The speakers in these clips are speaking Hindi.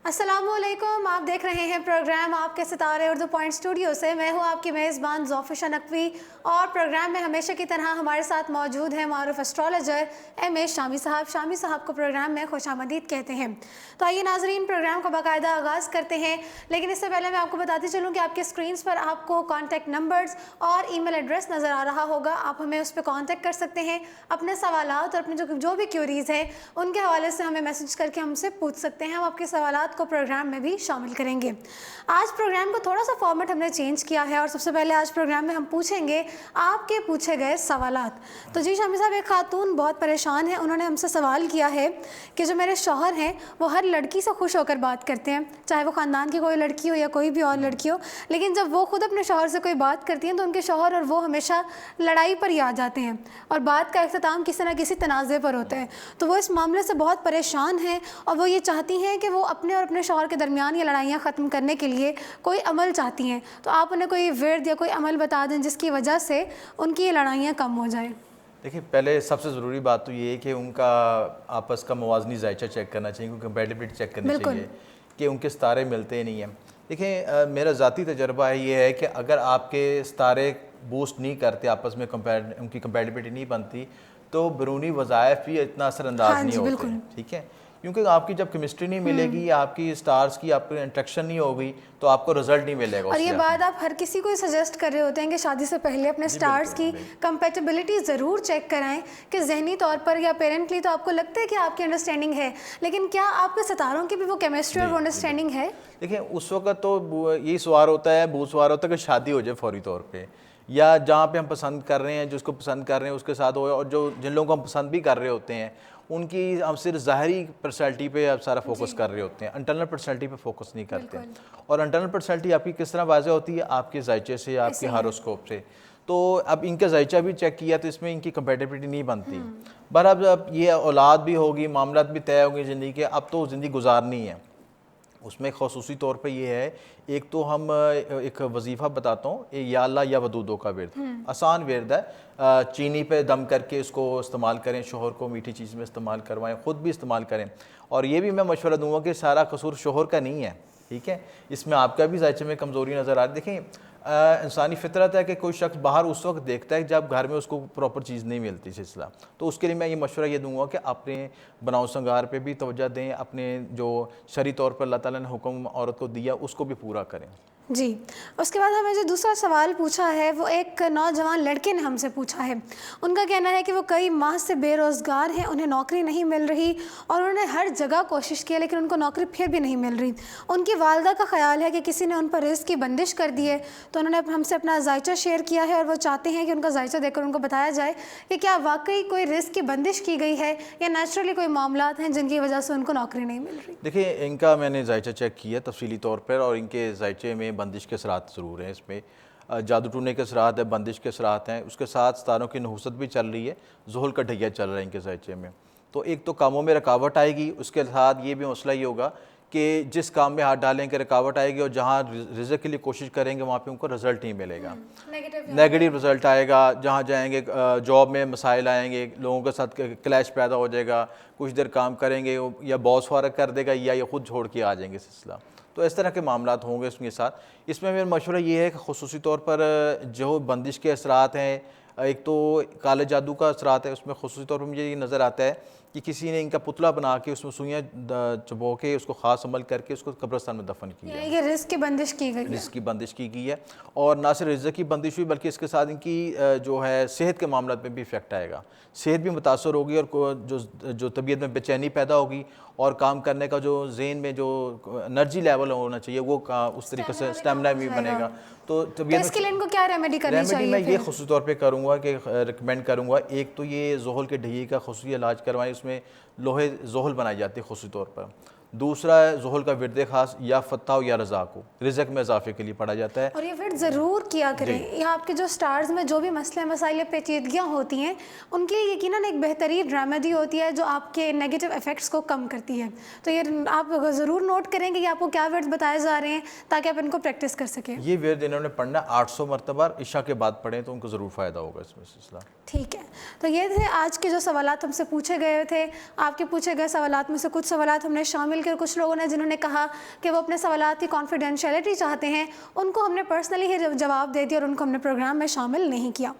अस्सलामुअलैकुम, आप देख रहे हैं प्रोग्राम आपके सितारे उर्दू पॉइंट स्टूडियो से। मैं हूं आपकी मेज़बान ज़ोफ़िशा नकवी और प्रोग्राम में हमेशा की तरह हमारे साथ मौजूद हैं मारूफ एस्ट्रोलॉजर एम ए शामी साहब। शामी साहब को प्रोग्राम में खुशामदीद कहते हैं। तो आइए नाजरीन, प्रोग्राम का बाकायदा आगाज़ करते हैं, लेकिन इससे पहले मैं आपको बताती चलूँ कि आपके स्क्रीन पर आपको कॉन्टैक्ट नंबर्स और ईमेल एड्रेस नज़र आ रहा होगा। आप हमें उस पर कॉन्टैक्ट कर सकते हैं, अपने सवालात और अपने जो भी क्यूरीज़ हैं उनके हवाले से हमें मैसेज करके हमसे पूछ सकते हैं। हम आपके सवालात को प्रोग्राम में भी शामिल करेंगे। आज प्रोग्राम को थोड़ा सा फॉर्मेट हमने चेंज किया है और सबसे पहले आज प्रोग्राम में हम पूछेंगे आपके पूछे गए सवालात। तो जी शामी साहब, एक खातून बहुत परेशान है, उन्होंने हमसे सवाल किया है कि जो मेरे शौहर हैं वो हर लड़की से खुश होकर बात करते हैं, चाहे वो ख़ानदान की कोई लड़की हो या कोई भी और लड़की हो, लेकिन जब वो खुद अपने शौहर से कोई बात करती हैं तो उनके शौहर और वो हमेशा लड़ाई पर ही आ जाते हैं और बात का इख्तिताम किसी न किसी तनाज़े पर होता है। तो वो इस मामले से बहुत परेशान हैं और वो ये चाहती हैं कि वो अपने और अपने शौहर के दरमियान ये लड़ाइयाँ ख़त्म करने के लिए कोई अमल चाहती हैं। तो आप उन्हें कोई विर्द या कोई अमल बता दें जिसकी वजह से उनकी ये लड़ाइयाँ कम हो जाए। देखिए, पहले सबसे ज़रूरी बात तो ये है कि उनका आपस का मवाज़नी ज़ायचा चेक करना चाहिए, उनकी कंपैटिबिलिटी चेक करनी चाहिए कि उनके सितारे मिलते नहीं हैं। देखिए, मेरा ज़ाती तजर्बा है ये है कि अगर आपके सितारे बूस्ट नहीं करते, आपस में उनकी कंपैटिबिलिटी नहीं बनती, तो बैरूनी वज़ाइफ भी इतना असरअंदाज नहीं होते। ठीक है, क्योंकि आपकी जब केमिस्ट्री नहीं मिलेगी, आपकी स्टार्स की आपकी इंटरेक्शन नहीं होगी, तो आपको रिजल्ट नहीं मिलेगा। और ये बात आप हर किसी को सजेस्ट कर रहे होते हैं कि शादी से पहले अपने स्टार्स की कंपैटिबिलिटी ज़रूर चेक कराएं कि जहनी तौर पर या पेरेंटली तो आपको लगता है कि आपकी अंडरस्टैंडिंग है, लेकिन क्या आपके सितारों की भी वो केमिस्ट्री और वो अंडरस्टैंडिंग है? देखिए, उस वक्त तो यही सवाल होता है, बहुत सवाल होता है कि शादी हो जाए फौरी तौर पर, या जहाँ पे हम पसंद कर रहे हैं, जिसको पसंद कर रहे हैं उसके साथ हो, और जो जिन लोगों को हम पसंद भी कर रहे होते हैं उनकी हम सिर्फ ज़ाहरी पर्सनैलिटी पे अब सारा फोकस कर रहे होते हैं, इंटरनल पर्सनैलिटी पे फोकस नहीं करते। और इंटरनल पर्सनैलिटी आपकी किस तरह वाज़ेह होती है? आपके जायचे से, आपके हारोस्कोप से। तो अब इनका जायचा भी चेक किया तो इसमें इनकी कंपैटिबिलिटी नहीं बनती। बहरहाल अब ये औलाद भी होगी, मामलात भी तय होंगे ज़िंदगी के, अब तो ज़िंदगी गुजारनी है। उसमें ख़ुसूसी तौर पे ये है, एक तो हम एक वजीफ़ा बताता हूँ, या अल्लाह या वदूदों का विर्द, आसान विर्द है। चीनी पे दम करके इसको इस्तेमाल करें, शोहर को मीठी चीज़ में इस्तेमाल करवाएं, ख़ुद भी इस्तेमाल करें। और ये भी मैं मशवरा दूंगा कि सारा कसूर शोहर का नहीं है, ठीक है, इसमें आपका भी जायचे में कमज़ोरी नज़र आ रही। देखें, इंसानी फितरत है कि कोई शख्स बाहर उस वक्त देखता है जब घर में उसको प्रॉपर चीज़ नहीं मिलती सिलसिला। तो उसके लिए मैं ये मशवरा ये दूंगा कि अपने बनाओ संगार पे भी तवज्जो दें, अपने जो शरई तौर पर अल्लाह ताला ने हुक्म औरत को दिया उसको भी पूरा करें। जी, उसके बाद हमें जो दूसरा सवाल पूछा है वो एक नौजवान लड़के ने हमसे पूछा है। उनका कहना है कि वो कई माह से बेरोज़गार हैं, उन्हें नौकरी नहीं मिल रही और उन्होंने हर जगह कोशिश की लेकिन उनको नौकरी फिर भी नहीं मिल रही। उनकी वालदा का ख़्याल है कि किसी ने उन पर रिज़्क़ की बंदिश कर दी है, तो उन्होंने हमसे अपना जायचा शेयर किया है और वो चाहते हैं कि उनका जायचा देकर उनको बताया जाए कि क्या वाकई कोई रिज़्क़ की बंदिश की गई है या नेचुरली कोई मामलात हैं जिनकी वजह से उनको नौकरी नहीं मिल रही। देखिए, इनका मैंने जायचा चेक किया तफसीली तौर पर और इनके जायचे में बंदिश के असरात ज़रूर हैं। इसमें जादू टूने के असरात है, बंदिश के असरात हैं, उसके साथ सितारों की नहुसत भी चल रही है, ज़ुहल का ढैया चल रहा है इनके जायचे में। तो एक तो कामों में रुकावट आएगी, उसके साथ ये भी मसला ये होगा कि जिस काम में हाथ डालेंगे रुकावट आएगी और जहाँ रिज़्क़ के लिए कोशिश करेंगे वहाँ पे उनको रिज़ल्ट नहीं मिलेगा, नेगेटिव रिज़ल्ट आएगा। जहाँ जाएंगे जॉब में मसाइल आएंगे, लोगों के साथ क्लैश पैदा हो जाएगा, कुछ देर काम करेंगे या बॉस फारग कर देगा या ये खुद छोड़ के आ जाएंगे सिलसिला। तो इस तरह के मामलात होंगे उसके साथ। इसमें मेरा मशवरा ये है कि ख़ुसूसी तौर पर जो बंदिश के असरात हैं, एक तो काले जादू का असरात है, उसमें ख़ुसूसी तौर पर मुझे ये नज़र आता है कि किसी ने इनका पुतला बना के उसमें सुइयाँ चबो के उसको ख़ास अमल करके उसको कब्रिस्तान में दफन किया है। ये रिज़्क़ की बंदिश की गई है, रिज़्क़ की बंदिश की गई है। और ना सिर्फ रिज़्क़ की बंदिश हुई बल्कि इसके साथ इनकी जो है सेहत के मामलों में भी इफ़ेक्ट आएगा, सेहत भी मुतासर होगी और जो तबीयत में बेचैनी पैदा होगी और काम करने का जो ज़हन में जो एनर्जी लेवल होना चाहिए वो उस तरीके से स्टेमिना भी बनेगा। तो तबीयत इसके लिए इनको क्या रेमेडी करनी चाहिए? मैं ये ख़ुसूसी तौर पे करूँगा कि रिकमेंड करूँगा, एक तो ये ज़ुहल के ढैये का ख़ुसूसी इलाज करवाएं, उसमें लोहे ज़ुहल बनाई जाती है ख़ुसूसी तौर पर। दूसरा है ज़ुहल का विर्द खास या फ़त्ताह या रज़ा को रिज़्क़ में इजाफे के लिए पढ़ा जाता है। और ये विर्द ज़रूर किया करें। यहाँ आपके जो स्टार्स में जो भी मसले मसाइल पेचीदगियाँ होती हैं उनके लिए यकीनन एक बेहतरीन रेमेडी होती है जो आपके नेगेटिव इफ़ेक्ट्स को कम करती है। तो ये आप ज़रूर नोट करेंगे कि आपको क्या विर्द बताए जा रहे हैं ताकि आप इनको प्रैक्टिस कर सकें। ये विर्द इन्होंने पढ़ना 800 मरतबा इशा के बाद पढ़ें तो उनको ज़रूर फ़ायदा होगा इसमें सिलसिला। ठीक है, तो ये थे आज के जो सवालात हमसे पूछे गए थे। आपके पूछे गए सवालात में से कुछ सवालात हमने शामिल किए, कुछ लोगों ने जिन्होंने कहा कि वो अपने सवालात की कॉन्फिडेंशियलिटी चाहते हैं, उनको हमने पर्सनली ही जवाब दे दिया और उनको हमने प्रोग्राम में शामिल नहीं किया।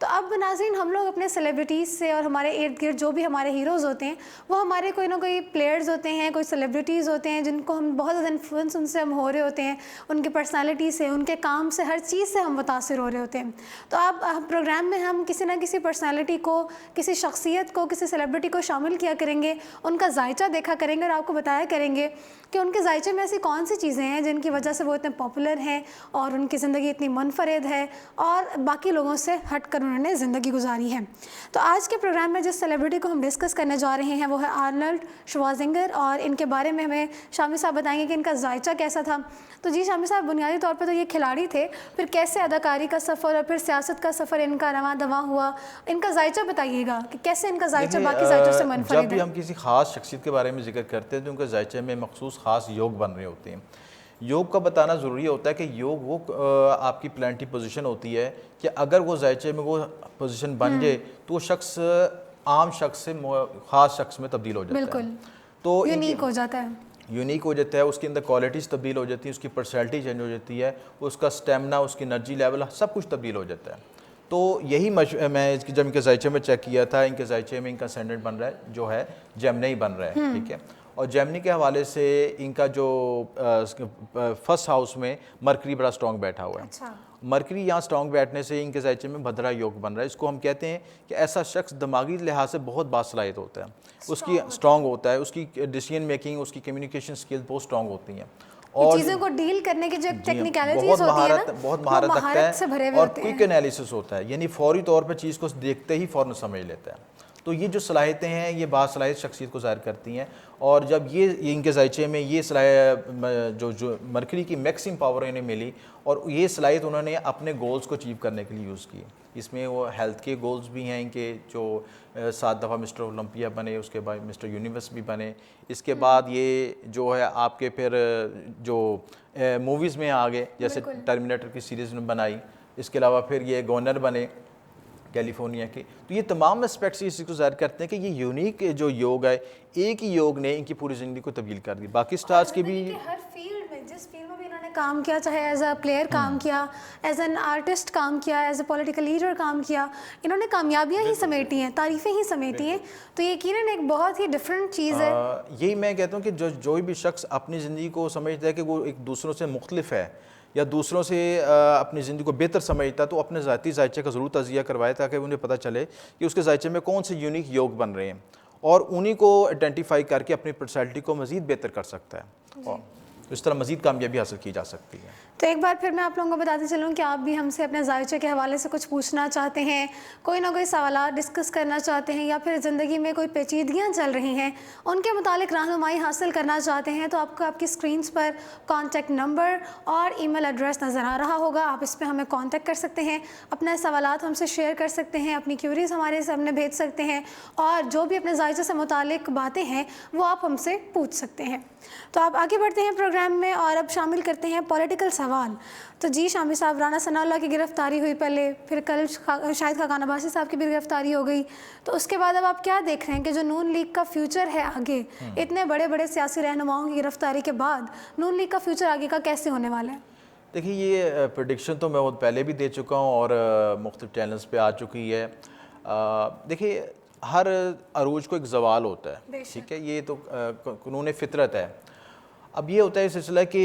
तो अब नाज़रीन, हम लोग अपने सेलिब्रिटीज़ से और हमारे इर्द गिर्द जो भी हमारे हीरोज़ होते हैं वो हमारे कोई ना कोई प्लेयर्स होते हैं, कोई सेलिब्रिटीज़ होते हैं जिनको हम बहुत ज़्यादा इन्फ्लुएंस उनसे हम हो रहे होते हैं, उनकी पर्सनालिटी से, उनके काम से, हर चीज़ से हम मुतासिर हो रहे होते हैं। तो अब प्रोग्राम में हम किसी ना किसी पर्सनालिटी को, किसी शख्सियत को, किसी सेलिब्रिटी को शामिल किया करेंगे, उनका जायचा देखा करेंगे और आपको बताया करेंगे कि उनके जायचे में ऐसी कौन सी चीज़ें हैं जिनकी वजह से वो इतने पॉपुलर हैं और उनकी ज़िंदगी इतनी मुनफरिद है और बाकी लोगों से हट कर उन्होंने ज़िंदगी गुजारी है। तो आज के प्रोग्राम में जिस सेलिब्रिटी को हम डिस्कस करने जा रहे हैं वो है आर्नल्ड श्वार्ज़नेगर, और इनके बारे में हमें शामी साहब बताएंगे कि इनका जायचा कैसा था। तो जी शामी साहब, बुनियादी तौर पर तो ये खिलाड़ी थे, फिर कैसे अदाकारी का सफ़र और फिर सियासत का सफ़र इनका रवां दवां हुआ, इनका जायचा बताइएगा कि कैसे इनका जायचा बाकी जायचों से मुनफरिद है। जब भी हम किसी ख़ास शख्सियत के बारे में जिक्र करते हैं तो उनके जायचे में मखसूस ख़ास योग बन रहे होते हैं। योग का बताना ज़रूरी होता है कि योग वो आपकी प्लानिटी पोजीशन होती है कि अगर वो जायचे में वो पोजीशन बन जाए तो वो शख्स आम शख्स से ख़ास शख्स में तब्दील हो जाता है। बिल्कुल, तो यूनिक हो जाता है, यूनिक हो जाता है, उसके अंदर क्वालिटीज़ तब्दील हो जाती है, उसकी पर्सनैलिटी चेंज हो जाती है, उसका स्टेमिना, उसकी एनर्जी लेवल सब कुछ तब्दील हो जाता है। तो यही मैं इसकी जब इनके जायचे में चेक किया था, इनके जायचे में इनका सेंडेंट बन रहा है जो है जेमिनी बन रहा है, ठीक है। और जेमिनी के हवाले से इनका जो फर्स्ट हाउस में मरकरी बड़ा स्ट्रॉन्ग बैठा हुआ है। अच्छा। मरकरी यहाँ स्ट्रॉन्ग बैठने से इनके जायचे में भद्रा योग बन रहा है। इसको हम कहते हैं कि ऐसा शख्स दिमागी लिहाज से बहुत बासलाहियत होता है, उसकी स्ट्रॉन्ग होता है, उसकी डिसीजन मेकिंग, उसकी कम्युनिकेशन स्किल्स बहुत स्ट्रॉन्ग होती हैं और चीज़ों को डील करने की जो टेक्निकलिटीज होती है ना, बहुत महारत रखता है और क्विक एनालिसिस होता है, यानी फौरी तौर पर चीज़ को देखते ही फ़ौरन समझ लेता है। तो ये जो सलाहियतें हैं ये बासलाहियत शख्सियत को ज़ाहिर करती हैं। और जब ये इनके जायचे में ये सलाहियत जो मरकरी की मैक्सिमम पावर इन्हें मिली और ये सलाहियत उन्होंने अपने गोल्स को अचीव करने के लिए यूज़ की। इसमें वो हेल्थ के गोल्स भी हैं इनके, जो 7 दफ़ा मिस्टर ओलंपिया बने, उसके बाद मिस्टर यूनिवर्स भी बने। इसके बाद ये जो है आपके फिर जो मूवीज़ में आ गए, जैसे टर्मिनेटर की सीरीज़ में बनाई, इसके अलावा फिर ये गवर्नर बने कैलिफोर्निया के। तो ये तमाम एस्पेक्ट्स इसी को ज़ाहिर करते हैं कि ये यूनिक जो योग है, एक ही योग ने इनकी पूरी ज़िंदगी को तब्दील कर दी। बाकी स्टार्स की भी हर फील्ड में, जिस फील्ड में भी इन्होंने काम किया, चाहे एज अ प्लेयर काम किया, एज एन आर्टिस्ट काम किया, एज अ पॉलिटिकल लीडर काम किया, इन्होंने कामयाबियाँ ही समेटी हैं, तारीफ़ें ही समेटी हैं। तो यकीनन एक बहुत ही डिफरेंट चीज़ है। यही मैं कहता हूँ कि जो भी शख्स अपनी ज़िंदगी को समझता है कि वो एक दूसरों से मुख्तलिफ है या दूसरों से अपनी ज़िंदगी को बेहतर समझता, तो अपने ज़ाती जायचे का ज़रूर तज़किया करवाए ताकि उन्हें पता चले कि उसके जायचे में कौन से यूनिक योग बन रहे हैं और उन्हीं को आइडेंटिफाई करके अपनी पर्सनैलिटी को मज़ीद बेहतर कर सकता है और इस तरह मज़ीद कामयाबी हासिल की जा सकती है। तो एक बार फिर मैं आप लोगों को बताते चलूँ कि आप भी हमसे अपने जायचे के हवाले से कुछ पूछना चाहते हैं, कोई ना कोई सवाल डिस्कस करना चाहते हैं या फिर ज़िंदगी में कोई पेचीदगियाँ चल रही हैं उनके मुतालिक रहनुमाई हासिल करना चाहते हैं, तो आपको आपकी स्क्रीन्स पर कॉन्टैक्ट नंबर और ईमेल एड्रेस नज़र आ रहा होगा। आप इस पर हमें कॉन्टैक्ट कर सकते हैं, अपने सवालात हमसे शेयर कर सकते हैं, अपनी क्यूरीज़ हमारे सामने भेज सकते हैं और जो भी अपने जायचे से मुतालिक बातें हैं वो आप हमसे पूछ सकते हैं। तो आप आगे बढ़ते हैं प्रोग्राम में और अब शामिल करते हैं पॉलिटिकल सवाल। तो जी शामी साहब, राना सनाउल्लाह की गिरफ्तारी हुई पहले, फिर कल शाहिद खाकान अब्बासी साहब की भी गिरफ्तारी हो गई, तो उसके बाद अब आप क्या देख रहे हैं कि जो नून लीग का फ्यूचर है आगे, इतने बड़े बड़े सियासी रहनुमाओं की गिरफ्तारी के बाद नून लीग का फ्यूचर आगे का कैसे होने वाला है? देखिए, ये प्रेडिक्शन तो मैं बहुत पहले भी दे चुका हूँ और मुख्तलिफ चैनल्स पे आ चुकी है। देखिए, हर अरूज को एक ज़वाल होता है, ठीक है, ये तो कानून फितरत है। अब ये होता है सिलसिला कि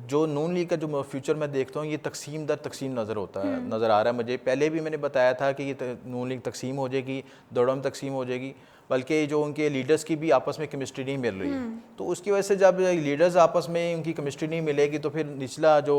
जो नून लीग का जो फ्यूचर मैं देखता हूँ ये तकसीम दर तकसीम नज़र आ रहा है मुझे। पहले भी मैंने बताया था कि ये नून लीग तकसीम हो जाएगी, दौड़म तकसीम हो जाएगी, बल्कि जो उनके लीडर्स की भी आपस में केमिस्ट्री नहीं मिल रही। तो उसकी वजह से जब लीडर्स आपस में उनकी केमिस्ट्री नहीं मिलेगी तो फिर निचला जो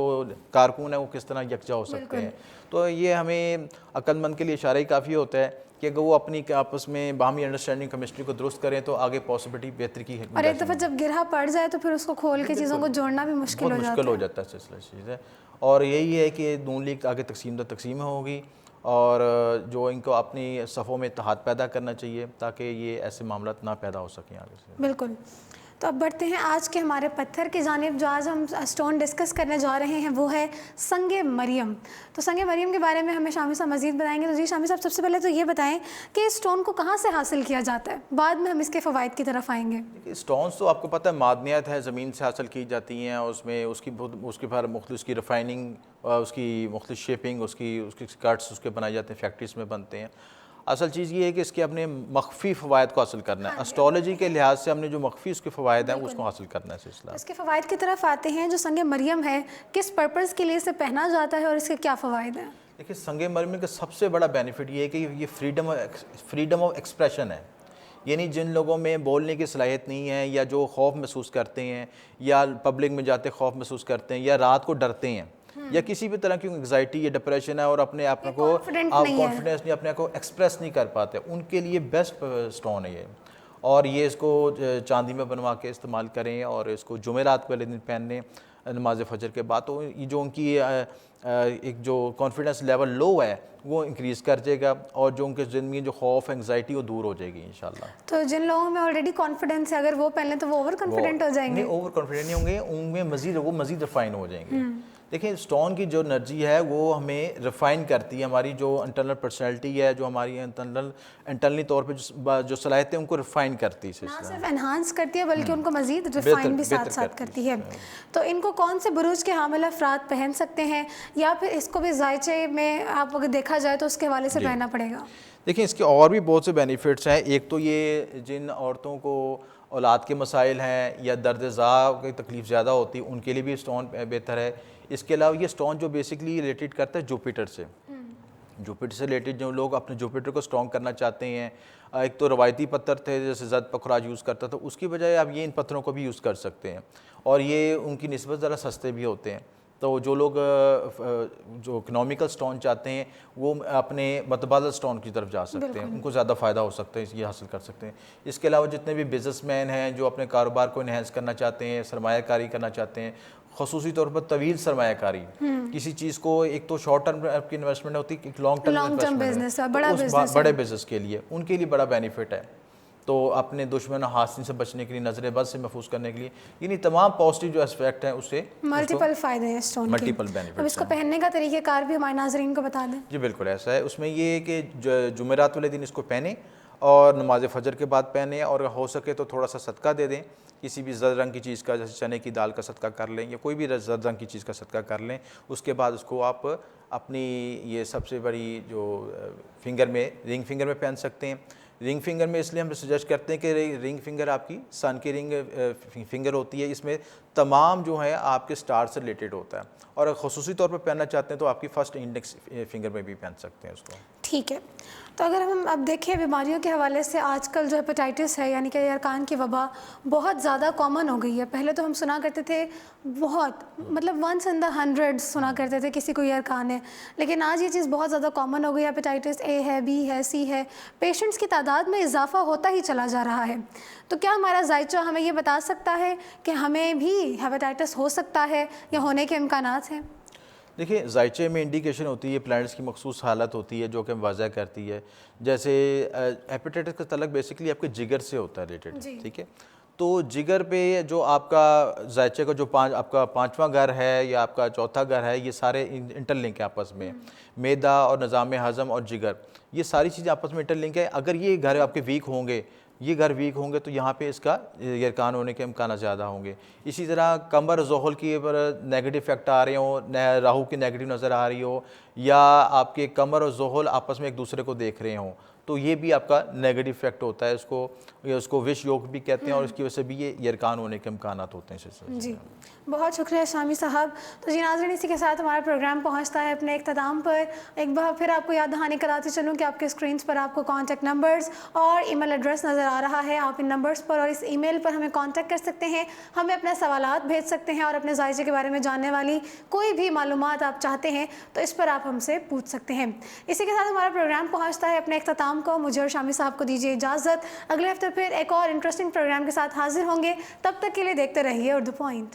कारकुन है वो किस तरह यकजा हो सकते हैं। तो ये हमें अक्लमंद के लिए इशारा ही काफ़ी होता है कि अगर वो अपनी आपस में बाहमी अंडरस्टैंडिंग केमिस्ट्री को दुरुस्त करें तो आगे पॉसिबिलिटी बेहतर की है। और एक दफ़ा जब गिरहा पड़ जाए तो फिर उसको खोल के चीज़ों को जोड़ना भी मुश्किल हो जाता है सिलसिला चीज़ है। और यही है कि नून लीग आगे तकसीम दर तकसीम होगी और जो इनको अपनी सफ़ों में इत्तेहाद पैदा करना चाहिए ताकि ये ऐसे मामला ना पैदा हो सकें आगे से। बिल्कुल। तो अब बढ़ते हैं आज के हमारे पत्थर की जानिब। जो आज हम स्टोन डिस्कस करने जा रहे हैं वो है संगे मरियम। तो संगे मरियम के बारे में हमें शामी साहब मज़ीद बताएंगे। तो जी शामी साहब, सबसे पहले तो ये बताएं कि इस स्टोन को कहाँ से हासिल किया जाता है, बाद में हम इसके फ़वाइद की तरफ आएंगे। स्टोन्स तो आपको पता है मादनियात है, ज़मीन से हासिल की जाती हैं, उसमें उसके बाहर मुख्तलिफ उसकी रिफ़ाइनिंग, उसकी मुख्तलिफ शेपिंग, उसकी कट्स उसके बनाए जाते हैं, फैक्ट्रीज में बनते हैं। असल चीज़ ये है कि इसके अपने मख्फी फ़वाइद को हासिल करना है। एस्ट्रोलॉजी के लिहाज से हमने जो मख्फी उसके फ़वाइद हैं उसको हासिल करना है सिलसिला। इसके फ़वाइद की तरफ आते हैं। जो संगे मरियम है, किस पर्पज़ के लिए इसे पहना जाता है और इसके क्या फ़वाइद हैं? देखिए, संगे मरियम का सबसे बड़ा बेनिफिट ये है कि ये फ्रीडम ऑफ एक्सप्रेशन है। यानी जिन लोगों में बोलने की सलाहियत नहीं है, या जो खौफ महसूस करते हैं, या पब्लिक में जाते खौफ महसूस करते हैं, या रात को डरते हैं, या किसी भी तरह की एंग्जाइटी या डिप्रेशन है और अपने आप को कॉन्फिडेंस नहीं, अपने को एक्सप्रेस नहीं कर पाते, उनके लिए बेस्ट स्टोन है ये। और ये इसको चांदी में बनवा के इस्तेमाल करें और इसको जुमेरात वाले दिन पहनने नमाज फजर के बाद, तो ये जो उनकी एक जो कॉन्फिडेंस लेवल लो है वो इंक्रीज़ कर जाएगा, और जो उनके ज़िंदगी जो खौफ एंग्जाइटी वो दूर हो जाएगी इंशाल्लाह। तो जिन लोगों में ऑलरेडी कॉन्फिडेंस है, अगर वो पहले तो वो ओवर कॉन्फिडेंट हो जाएंगे? नहीं, ओवर कॉन्फिडेंट नहीं होंगे, उनमें मज़ीद रिफाइन हो जाएंगे। देखिए, स्टोन की जो एनर्जी है वो हमें रिफाइन करती है, हमारी जो इंटरनल पर्सनैलिटी है, जो हमारी इंटरनली तौर पे जो सलाहियतें उनको रिफाइन करती है, ना सिर्फ एनहांस करती है बल्कि उनको मजीद रिफाइन भी साथ साथ करती है। तो इनको कौन से बुरूज के हामिल अफराद पहन सकते हैं, या फिर इसको भी जायचे में आप अगर देखा जाए तो उसके हवाले से पहनना पड़ेगा? देखिए, इसके और भी बहुत से बेनिफिट्स हैं। एक तो ये जिन औरतों को औलाद के मसाइल हैं या दर्द ज़ा की तकलीफ़ ज़्यादा होती है, उनके लिए भी स्टोन बेहतर है। इसके अलावा ये स्टोन जो बेसिकली रिलेटेड करता है जुपिटर से, जुपिटर से रिलेटेड जो लोग अपने जुपिटर को स्ट्रॉन्ग करना चाहते हैं, एक तो रवायती पत्थर थे जैसे जद पखराज यूज़ करता था, उसकी बजाय आप ये इन पत्थरों को भी यूज़ कर सकते हैं, और ये उनकी निस्बत ज़रा सस्ते भी होते हैं। तो जो लोग जो इकनॉमिकल स्टोन चाहते हैं वो अपने मतबादल स्टोन की तरफ जा सकते हैं, उनको ज़्यादा फ़ायदा हो सकता है, ये हासिल कर सकते हैं। इसके अलावा जितने भी बिजनेसमैन हैं जो अपने कारोबार को इन्हेंस करना चाहते हैं, सरमायाकारी करना चाहते हैं, ख़ुसूसी तौर पर तवील सरमायाकारी, किसी चीज़ को एक तो शॉर्ट टर्म आपकी इन्वेस्टमेंट होती है, एक लॉन्ग टर्म बिजनेस, बड़े बिजनेस के लिए उनके लिए बड़ा बेनिफिट है। तो अपने दुश्मन हासिल से बचने के लिए, नजर बद से महफूज करने के लिए, यानी तमाम पॉजिटिव जो एस्पेक्ट हैं उससे मल्टीपल फ़ायदे हैं स्टोन के, मल्टीपल बेनिफिट। अब इसको पहनने का तरीक़ेकार भी हमारे नाज़रीन को बता दें। जी बिल्कुल ऐसा है। उसमें ये है कि जुमेरात वाले दिन इसको पहने और नमाज फजर के बाद पहने, और हो सके तो थोड़ा सा सदका दे दें, किसी भी जर्द रंग की चीज़ का, जैसे चने की दाल का सदका कर लें या कोई भी जर्द रंग की चीज़ का सदका कर लें। उसके बाद उसको आप अपनी ये सबसे बड़ी जो फिंगर में, रिंग फिंगर में पहन सकते हैं। रिंग फिंगर में इसलिए हम सजेस्ट करते हैं कि रिंग फिंगर आपकी सन की रिंग फिंगर होती है, इसमें तमाम जो है आपके स्टार से रिलेटेड होता है, और ख़ुसूसी तौर पर पहनना चाहते हैं तो आपकी फर्स्ट इंडेक्स फिंगर में भी पहन सकते हैं उसको। ठीक है। तो अगर हम अब देखें बीमारियों के हवाले से, आजकल जो हेपेटाइटिस है यानी कि यरकान की वबा बहुत ज़्यादा कॉमन हो गई है। पहले तो हम सुना करते थे बहुत, मतलब 1 in 100 सुना करते थे किसी को यरकान है, लेकिन आज ये चीज़ बहुत ज़्यादा कॉमन हो गई है। हेपेटाइटिस ए है, बी है, सी है, पेशेंट्स की तादाद में इजाफा होता ही चला जा रहा है। तो क्या हमारा जायचा हमें ये बता सकता है कि हमें भी हेपेटाइटिस हो सकता है या होने के इम्कानात हैं? देखिए, जायचे में इंडिकेशन होती है, प्लांट्स की मखसूस हालत होती है जो कि वाज़ह करती है। जैसे हेपेटाइटिस का तल्लुक़ बेसिकली आपके जिगर से होता है रिलेटेड, ठीक है। तो जिगर पे जो आपका जायचे का जो आपका 5वां घर है या आपका चौथा घर है, ये सारे इंटरलिंक है आपस में। मैदा और निज़ाम हज़म और जिगर, ये सारी चीज़ें आपस में इंटरलिंक है। अगर ये घर आपके वीक होंगे, ये घर वीक होंगे तो यहाँ पे इसका यरकान होने के इम्कान ज़्यादा होंगे। इसी तरह कमर ज़ोहल की पर नेगेटिव इफेक्ट आ रहे हो, राहु की नेगेटिव नज़र आ रही हो, या आपके कमर और ज़ोहल आपस में एक दूसरे को देख रहे हों, तो ये भी आपका नेगेटिव इफेक्ट होता है। उसको विष योग भी कहते हैं, और इसकी वजह से भी ये यरकान होने के इम्कान होते हैं। जी, बहुत शुक्रिया शामी साहब। तो जी नाज़रीन, इसी के साथ हमारा प्रोग्राम पहुंचता है अपने इख्तिताम पर। एक बार फिर आपको याद दहानी कराती चलूँ कि आपके स्क्रीन्स पर आपको कॉन्टैक्ट नंबर्स और ईमेल एड्रेस नज़र आ रहा है। आप इन नंबर्स पर और इस ईमेल पर हमें कॉन्टैक्ट कर सकते हैं, हमें अपने सवालात भेज सकते हैं, और अपने जायचे के बारे में जानने वाली कोई भी मालूमात आप चाहते हैं तो इस पर आप हमसे पूछ सकते हैं। इसी के साथ हमारा प्रोग्राम पहुँचता है अपने इख्तिताम को। मुझे और शामी साहब को दीजिए इजाज़त। अगले हफ्ते फिर एक और इंटरेस्टिंग प्रोग्राम के साथ हाजिर होंगे। तब तक के लिए देखते रहिए उर्दू पॉइंट।